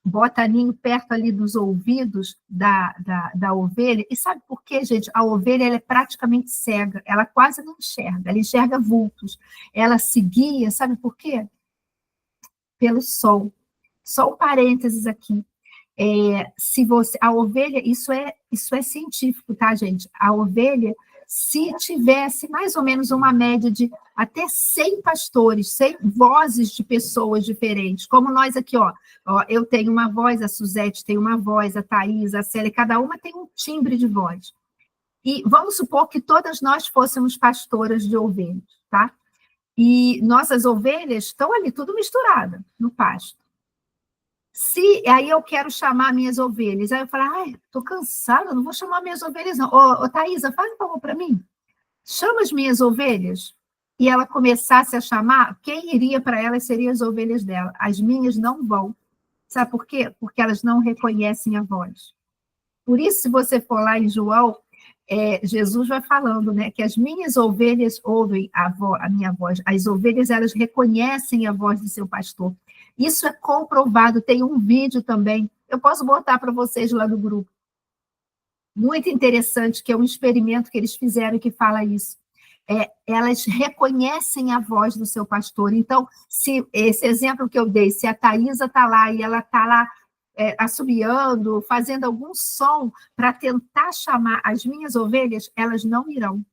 bota ninho perto ali dos ouvidos da ovelha? E sabe por quê, gente? A ovelha ela é praticamente cega, ela quase não enxerga, ela enxerga vultos. Ela se guia, sabe por quê? Pelo sol. Só um parênteses aqui. A ovelha, isso é científico, tá, gente? A ovelha, se tivesse mais ou menos uma média de até 100 pastores, 100 vozes de pessoas diferentes, como nós aqui, ó, eu tenho uma voz, a Suzete tem uma voz, a Thaís, a Célia, cada uma tem um timbre de voz. E vamos supor que todas nós fôssemos pastoras de ovelhas, tá? E nossas ovelhas estão ali, tudo misturada no pasto. Aí eu quero chamar minhas ovelhas, aí eu falo: ai, estou cansada, não vou chamar minhas ovelhas, não. Ô, Thaisa, faz um favor para mim. Chama as minhas ovelhas. E ela começasse a chamar, quem iria para ela seriam as ovelhas dela. As minhas não vão. Sabe por quê? Porque elas não reconhecem a voz. Por isso, se você for lá em João, Jesus vai falando, né, que as minhas ovelhas ouvem a minha voz. As ovelhas, elas reconhecem a voz do seu pastor. Isso é comprovado. Tem um vídeo também, eu posso botar para vocês lá no grupo, muito interessante, que é um experimento que eles fizeram que fala isso. Elas reconhecem a voz do seu pastor. Então, se esse exemplo que eu dei, se a Thaisa está lá e ela está lá assobiando, fazendo algum som para tentar chamar as minhas ovelhas, elas não irão.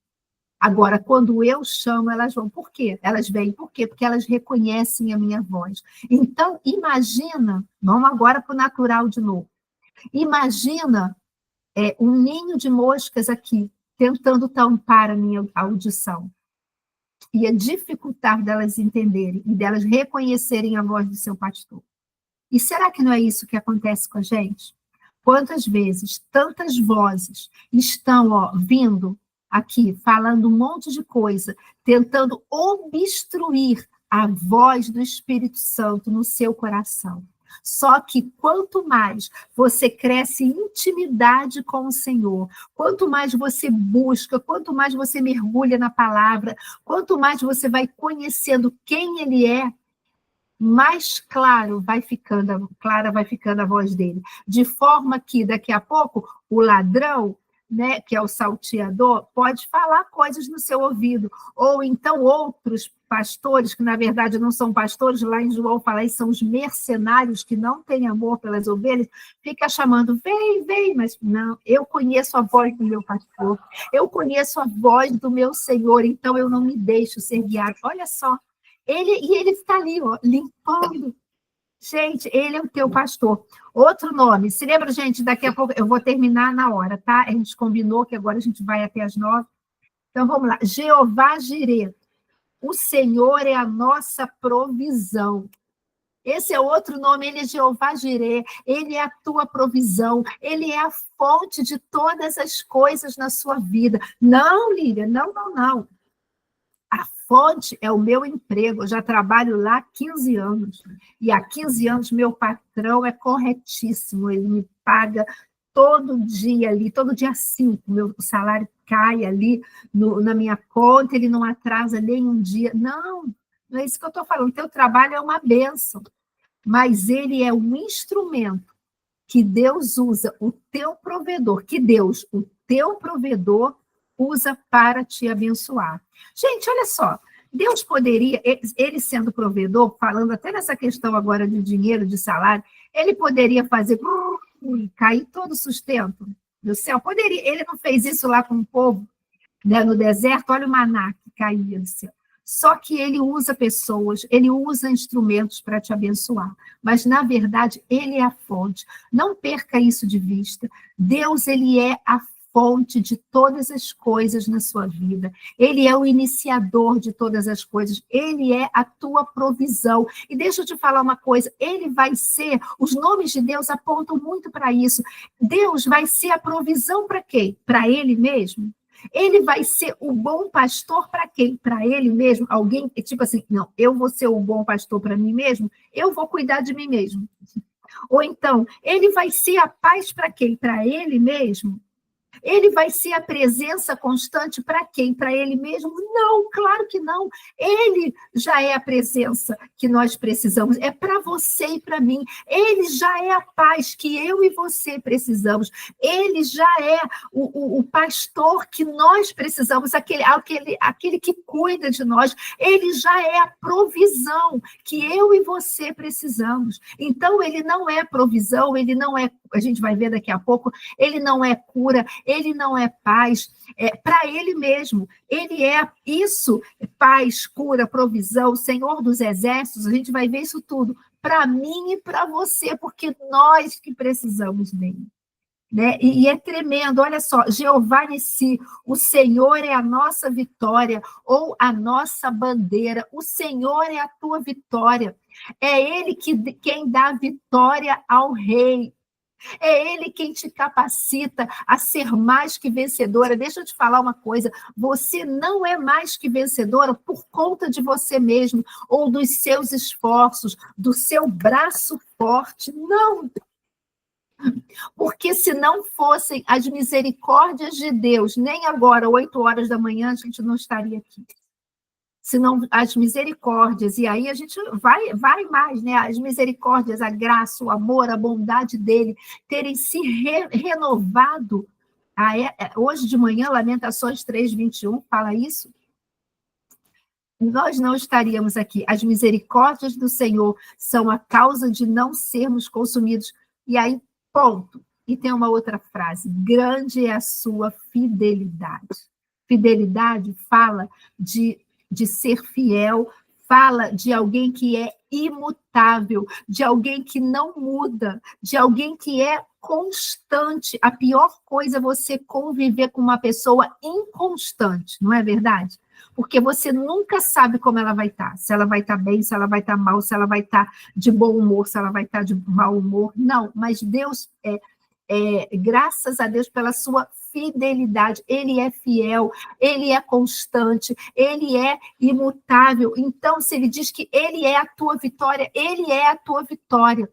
Agora, quando eu chamo, elas vão. Por quê? Elas vêm. Por quê? Porque elas reconhecem a minha voz. Então, imagina, vamos agora para o natural de novo. Imagina um ninho de moscas aqui, tentando tampar a minha audição. Ia dificultar delas entenderem e delas reconhecerem a voz do seu pastor. E será que não é isso que acontece com a gente? Quantas vezes, tantas vozes estão vindo aqui, falando um monte de coisa, tentando obstruir a voz do Espírito Santo no seu coração. Só que quanto mais você cresce em intimidade com o Senhor, quanto mais você busca, quanto mais você mergulha na palavra, quanto mais você vai conhecendo quem Ele é, mais clara vai ficando a voz dele. De forma que, daqui a pouco, o ladrão, né, que é o salteador, pode falar coisas no seu ouvido. Ou então outros pastores, que na verdade não são pastores, lá em João fala, são os mercenários que não têm amor pelas ovelhas, fica chamando: vem, mas não, eu conheço a voz do meu pastor, eu conheço a voz do meu Senhor, então eu não me deixo ser guiado. Olha só, ele está ali, limpando. Gente, ele é o teu pastor. Outro nome, se lembra, gente, daqui a pouco eu vou terminar na hora, tá? A gente combinou que agora a gente vai até as 9. Então, vamos lá. Jeová Jireh. O Senhor é a nossa provisão. Esse é outro nome, ele é Jeová Jireh, ele é a tua provisão, ele é a fonte de todas as coisas na sua vida. Não, Lília, não. A fonte é o meu emprego, eu já trabalho lá há 15 anos, e há 15 anos meu patrão é corretíssimo, ele me paga todo dia ali, todo dia 5, meu salário cai ali na minha conta, ele não atrasa nem um dia. Não, não é isso que eu estou falando, o teu trabalho é uma bênção, mas ele é um instrumento que Deus usa, o teu provedor, que Deus, o teu provedor, usa para te abençoar. Gente, olha só, Deus poderia, ele sendo provedor, falando até nessa questão agora de dinheiro, de salário, ele poderia fazer cair todo o sustento do céu. Poderia, ele não fez isso lá com o povo, né, no deserto, olha o maná que caía do céu. Só que ele usa pessoas, ele usa instrumentos para te abençoar. Mas, na verdade, ele é a fonte. Não perca isso de vista. Deus, ele é a fonte de todas as coisas na sua vida. Ele é o iniciador de todas as coisas. Ele é a tua provisão. E deixa eu te falar uma coisa, ele vai ser, os nomes de Deus apontam muito para isso. Deus vai ser a provisão para quem? Para ele mesmo? Ele vai ser o bom pastor para quem? Para ele mesmo? Alguém, tipo assim, não, eu vou ser o bom pastor para mim mesmo, eu vou cuidar de mim mesmo. Ou então, ele vai ser a paz para quem? Para ele mesmo? Ele vai ser a presença constante para quem? Para ele mesmo? Não, claro que não. Ele já é a presença que nós precisamos. É para você e para mim. Ele já é a paz que eu e você precisamos. Ele já é o pastor que nós precisamos, aquele que cuida de nós. Ele já é a provisão que eu e você precisamos. Então, ele não é provisão, ele não é, a gente vai ver daqui a pouco, ele não é cura, ele não é paz, é para ele mesmo. Ele é isso, paz, cura, provisão, Senhor dos exércitos, a gente vai ver isso tudo para mim e para você, porque nós que precisamos dele. Né? E é tremendo, olha só, Jeová Nissi, o Senhor é a nossa vitória, ou a nossa bandeira, o Senhor é a tua vitória, é Ele quem dá vitória ao rei. É Ele quem te capacita a ser mais que vencedora. Deixa eu te falar uma coisa, você não é mais que vencedora por conta de você mesmo, ou dos seus esforços, do seu braço forte, não. Porque se não fossem as misericórdias de Deus, nem agora, 8 horas da manhã, a gente não estaria aqui. Senão as misericórdias, e aí a gente vai mais, né? As misericórdias, a graça, o amor, a bondade dele, terem se renovado. Hoje de manhã, Lamentações 3:21 fala isso. Nós não estaríamos aqui. As misericórdias do Senhor são a causa de não sermos consumidos. E aí, ponto. E tem uma outra frase: grande é a sua fidelidade. Fidelidade fala de ser fiel, fala de alguém que é imutável, de alguém que não muda, de alguém que é constante. A pior coisa é você conviver com uma pessoa inconstante, não é verdade? Porque você nunca sabe como ela vai estar. Se ela vai estar bem, se ela vai estar mal, se ela vai estar de bom humor, se ela vai estar de mau humor. Não, mas Deus graças a Deus pela sua fidelidade. Ele é fiel, ele é constante, ele é imutável. Então, se ele diz que ele é a tua vitória, ele é a tua vitória.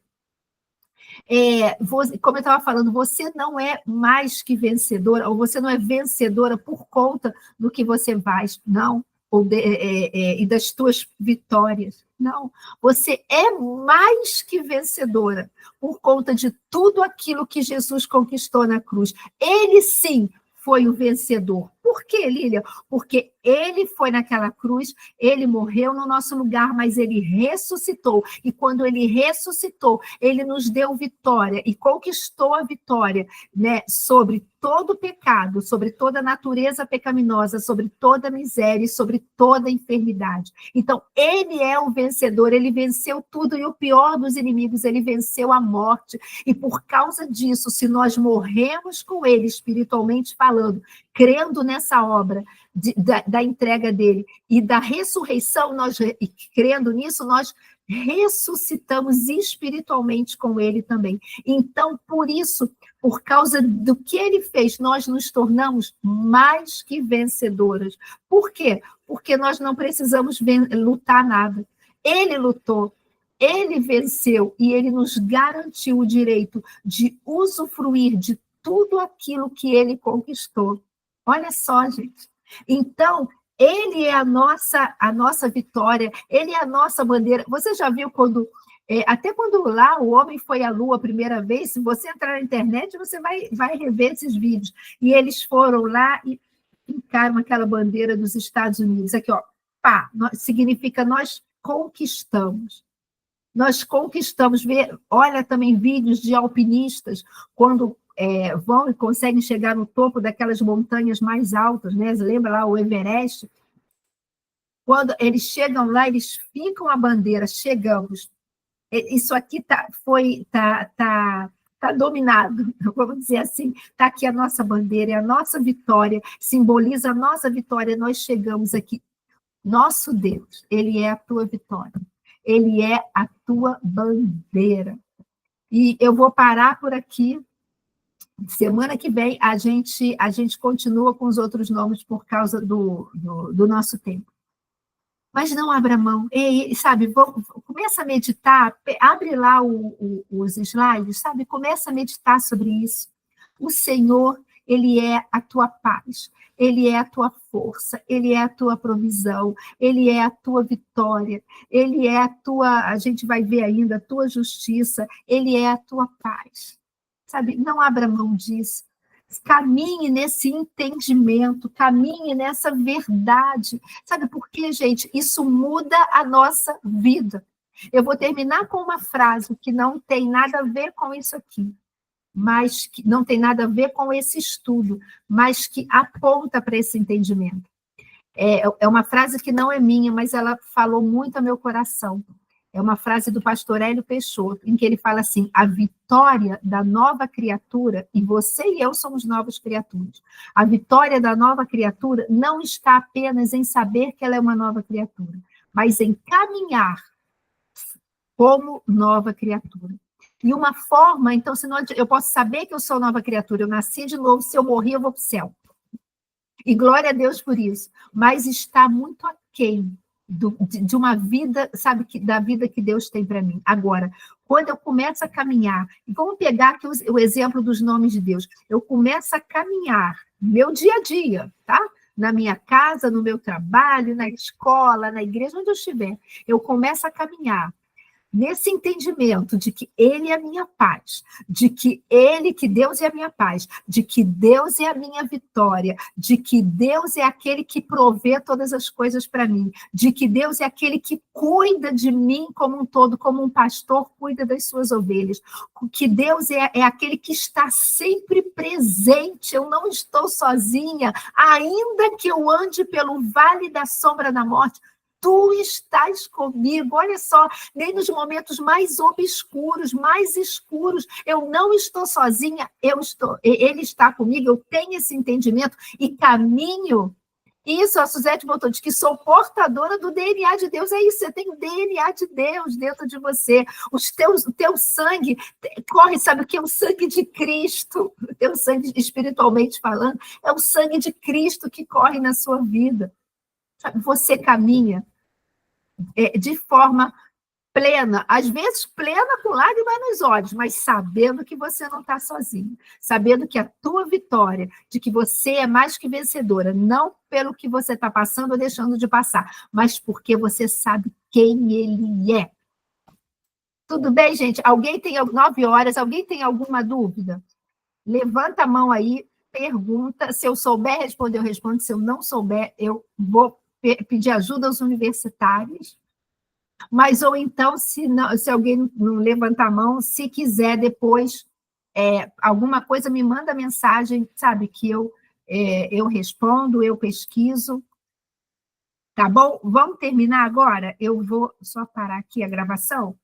Como eu estava falando, você não é mais que vencedora, ou você não é vencedora por conta do que você faz, não, e das tuas vitórias. Não, você é mais que vencedora por conta de tudo aquilo que Jesus conquistou na cruz. Ele, sim, foi o vencedor. Por quê, Lília? Porque ele foi naquela cruz, ele morreu no nosso lugar, mas ele ressuscitou. E quando ele ressuscitou, ele nos deu vitória e conquistou a vitória, né, sobre todo o pecado, sobre toda a natureza pecaminosa, sobre toda a miséria e sobre toda a enfermidade. Então, ele é o vencedor, ele venceu tudo e o pior dos inimigos, ele venceu a morte. E por causa disso, se nós morremos com ele, espiritualmente falando, crendo nessa obra da entrega dele e da ressurreição, e crendo nisso, nós ressuscitamos espiritualmente com ele também. Então, por isso, por causa do que ele fez, nós nos tornamos mais que vencedoras. Por quê? porque nós não precisamos lutar nada. Ele lutou, ele venceu e ele nos garantiu o direito de usufruir de tudo aquilo que ele conquistou. Olha só, gente. Então, ele é a nossa vitória, ele é a nossa bandeira. Você já viu até quando lá o homem foi à Lua a primeira vez, se você entrar na internet, você vai rever esses vídeos. E eles foram lá e fincaram aquela bandeira dos Estados Unidos. Aqui, ó, pá, significa nós conquistamos. Nós conquistamos. Olha também vídeos de alpinistas, quando vão e conseguem chegar no topo daquelas montanhas mais altas, né? Lembra lá o Everest? Quando eles chegam lá, eles ficam a bandeira, chegamos. Isso aqui tá dominado, vamos dizer assim. Está aqui a nossa bandeira, é a nossa vitória, simboliza a nossa vitória. Nós chegamos aqui. Nosso Deus, ele é a tua vitória. Ele é a tua bandeira. E eu vou parar por aqui. Semana que vem a gente continua com os outros nomes por causa do nosso tempo. Mas não abra mão. Sabe, começa a meditar, abre lá os slides, sabe? Começa a meditar sobre isso. O Senhor, ele é a tua paz, ele é a tua força, ele é a tua provisão, ele é a tua vitória, ele é a gente vai ver ainda, a tua justiça, ele é a tua paz. Sabe, não abra mão disso. Caminhe nesse entendimento, caminhe nessa verdade. Sabe por quê, gente? Isso muda a nossa vida. Eu vou terminar com uma frase que não tem nada a ver com isso aqui, mas que não tem nada a ver com esse estudo, mas que aponta para esse entendimento. É uma frase que não é minha, mas ela falou muito ao meu coração. É uma frase do pastor Hélio Peixoto, em que ele fala assim: a vitória da nova criatura, e você e eu somos novas criaturas, a vitória da nova criatura não está apenas em saber que ela é uma nova criatura, mas em caminhar como nova criatura. E uma forma, então, eu posso saber que eu sou nova criatura, eu nasci de novo, se eu morrer, eu vou para o céu. E glória a Deus por isso, mas está muito aquém de uma vida, sabe, da vida que Deus tem para mim. Agora, quando eu começo a caminhar, e vamos pegar aqui o exemplo dos nomes de Deus, eu começo a caminhar, meu dia a dia, tá? Na minha casa, no meu trabalho, na escola, na igreja, onde eu estiver, eu começo a caminhar nesse entendimento de que Ele é a minha paz, de que Deus é a minha paz, de que Deus é a minha vitória, de que Deus é aquele que provê todas as coisas para mim, de que Deus é aquele que cuida de mim como um todo, como um pastor cuida das suas ovelhas, que Deus é aquele que está sempre presente, eu não estou sozinha, ainda que eu ande pelo vale da sombra da morte, tu estás comigo. Olha só, nem nos momentos mais obscuros, mais escuros, eu não estou sozinha, ele está comigo, eu tenho esse entendimento e caminho. Isso, a Suzete botou, diz que sou portadora do DNA de Deus. É isso, você tem o DNA de Deus dentro de você. O teu sangue corre, sabe o que é o sangue de Cristo? O teu sangue, espiritualmente falando, é o sangue de Cristo que corre na sua vida. Você caminha de forma plena, às vezes plena com lágrimas nos olhos, mas sabendo que você não está sozinho, sabendo que a tua vitória, de que você é mais que vencedora, não pelo que você está passando ou deixando de passar, mas porque você sabe quem Ele é. Tudo bem, gente? 9 horas, alguém tem alguma dúvida? Levanta a mão aí, pergunta, se eu souber responder, eu respondo, se eu não souber, eu vou pedir ajuda aos universitários, mas ou então, se alguém não levantar a mão, se quiser depois alguma coisa, me manda mensagem, sabe, que eu respondo, eu pesquiso, tá bom? Vamos terminar agora? Eu vou só parar aqui a gravação.